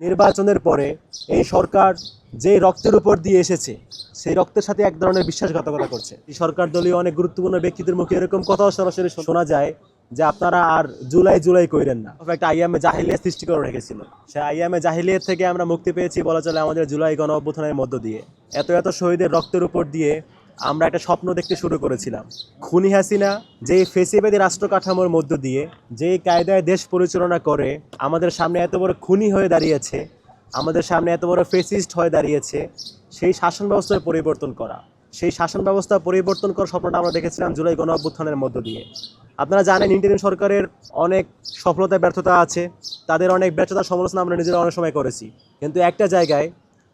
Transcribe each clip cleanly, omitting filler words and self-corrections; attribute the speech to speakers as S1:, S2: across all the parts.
S1: নির্বাচনের পরে এই সরকার যে রক্তের উপর দিয়ে এসেছে সেই রক্তের সাথে এক ধরনের বিশ্বাসঘাতকতা করছে। এই সরকার দলীয় অনেক গুরুত্বপূর্ণ ব্যক্তিদের মুখে এরকম কথাও সরাসরি শোনা যায় যে আপনারা আর জুলাই জুলাই কইরেন না। একটা আইয়ামে জাহিলিয়াত সৃষ্টি করে রেখেছিল। সেই আইয়ামে জাহিলিয়াত থেকে আমরা মুক্তি পেয়েছি বলা চলে আমাদের জুলাই গণ অভ্যুত্থানের মধ্য দিয়ে। এত এত শহীদের রক্তের উপর দিয়ে আমরা একটা স্বপ্ন দেখতে শুরু করেছিলাম। খুনি হাসিনা যে ফেসিবাদী রাষ্ট্র কাঠামোর মধ্য দিয়ে যে কায়দায় দেশ পরিচালনা করে আমাদের সামনে এত বড় খুনি হয়ে দাঁড়িয়েছে, আমাদের সামনে এত বড় ফেসিস্ট হয়ে দাঁড়িয়েছে, সেই শাসন ব্যবস্থার পরিবর্তন করা, সেই শাসন ব্যবস্থা পরিবর্তন করার স্বপ্নটা আমরা দেখেছিলাম জুলাই গণ অভ্যুত্থানের মধ্য দিয়ে। আপনারা জানেন ইন্টারিম সরকারের অনেক সফলতা ব্যর্থতা আছে, তাদের অনেক ব্যর্থতার সমালোচনা আমরা নিজেরা অনেক সময় করেছি, কিন্তু একটা জায়গায়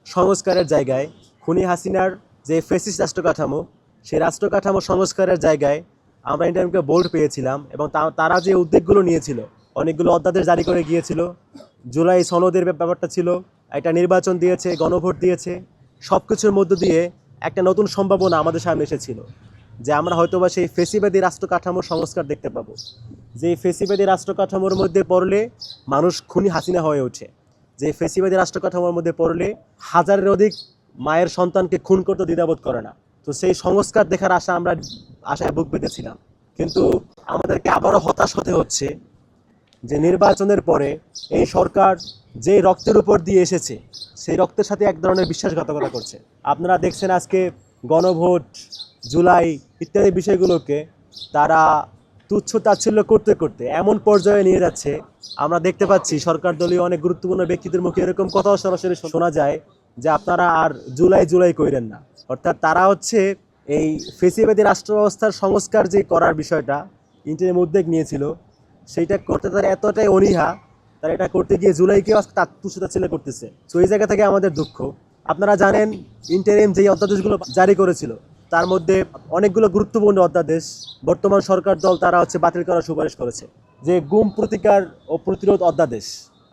S1: সংস্কারের জায়গায় খুনি হাসিনার যে ফেসিস্ট রাষ্ট্র কাঠামো, সেই রাষ্ট্র কাঠামো সংস্কারের জায়গায় আমরা ইন্টারিমকে বোল্ড পেয়েছিলাম এবং তারা যে উদ্যোগগুলো নিয়েছিল, অনেকগুলো অধ্যাদেশ জারি করে গিয়েছিল, জুলাই সনদের ব্যাপারটা ছিল, একটা নির্বাচন দিয়েছে, গণভোট দিয়েছে, সব কিছুর মধ্য দিয়ে একটা নতুন সম্ভাবনা আমাদের সামনে এসেছিল যে আমরা হয়তোবা সেই ফেসিবাদী রাষ্ট্র কাঠামোর সংস্কার দেখতে পাবো, যে ফেসিবাদী রাষ্ট্র কাঠামোর মধ্যে পড়লে মানুষ খুনি হাসিনা হয়ে ওঠে, যে ফেসিবাদী রাষ্ট্র কাঠামোর মধ্যে পড়লে হাজারের অধিক মায়ের সন্তানকে খুন করতে দ্বিধাবোধ করে না। তো সেই সংস্কার দেখার আমরা আশায় বুক পেতেছিলাম, কিন্তু আমাদেরকে আবারও হতাশ হতে হচ্ছে যে নির্বাচনের পরে এই সরকার যে রক্তের উপর দিয়ে এসেছে সেই রক্তের সাথে এক ধরনের বিশ্বাসঘাতকতা করছে। আপনারা দেখছেন আজকে গণভোট, জুলাই ইত্যাদি বিষয়গুলোকে তারা তুচ্ছ তাচ্ছিল্য করতে করতে এমন পর্যায়ে নিয়ে যাচ্ছে। আমরা দেখতে পাচ্ছি সরকার দলীয় অনেক গুরুত্বপূর্ণ ব্যক্তিদের মুখে এরকম কথাও সরাসরি শোনা যায় যে আপনারা আর জুলাই জুলাই কইরেন না। অর্থাৎ তারা হচ্ছে এই ফেসিবাদী রাষ্ট্র ব্যবস্থার সংস্কার যে করার বিষয়টা ইন্টারিম উদ্যোগ নিয়েছিল, সেইটা করতে তারা এতটাই অনীহা, তারা এটা করতে গিয়ে জুলাইকেও তার তুচ্ছ তাচ্ছিল্য করতেছে। তো এই জায়গা থেকে আমাদের দুঃখ। আপনারা জানেন ইন্টারিম যেই অধ্যাদেশগুলো জারি করেছিল তার মধ্যে অনেকগুলো গুরুত্বপূর্ণ অধ্যাদেশ বর্তমান সরকার দল তারা বাতিল করার সুপারিশ করেছে, যে গুম প্রতিকার ও প্রতিরোধ অধ্যাদেশ।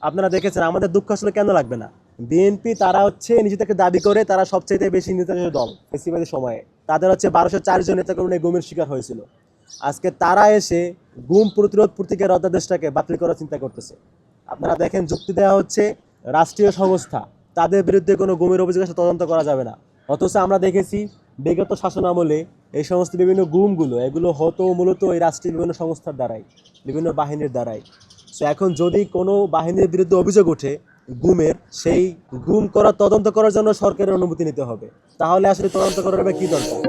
S1: আপনারা দেখেছেন, আমাদের দুঃখ আসলে কেন লাগবে না, বিএনপি তারা নিজেদেরকে দাবি করে তারা সবচেয়ে বেশি নির্যাতিত দল ফেসিবাদী সময়ে, তাদের 1204 জন নেতাকর্মী গুমের শিকার হয়েছিল। আজকে তারা এসে গুম প্রতিরোধ প্রতিকার অধ্যাদেশটাকে বাতিল করার চিন্তা করতেছে। আপনারা দেখেন, যুক্তি দেওয়া হচ্ছে রাষ্ট্রীয় সংস্থা, তাদের বিরুদ্ধে কোনো গুমের অভিযোগ তদন্ত করা যাবে না। অথচ আমরা দেখেছি বিগত শাসন আমলে এই সমস্ত বিভিন্ন গুমগুলো এগুলো হতো মূলত এই রাষ্ট্রীয় বিভিন্ন সংস্থার দ্বারাই, বিভিন্ন বাহিনীর দ্বারাই। সো এখন যদি কোনো বাহিনীর বিরুদ্ধে অভিযোগ ওঠে গুমের, সেই গুম করার তদন্ত করার জন্য সরকারের অনুমতি নিতে হবে। তাহলে আসলে তদন্ত করার কি দরকার?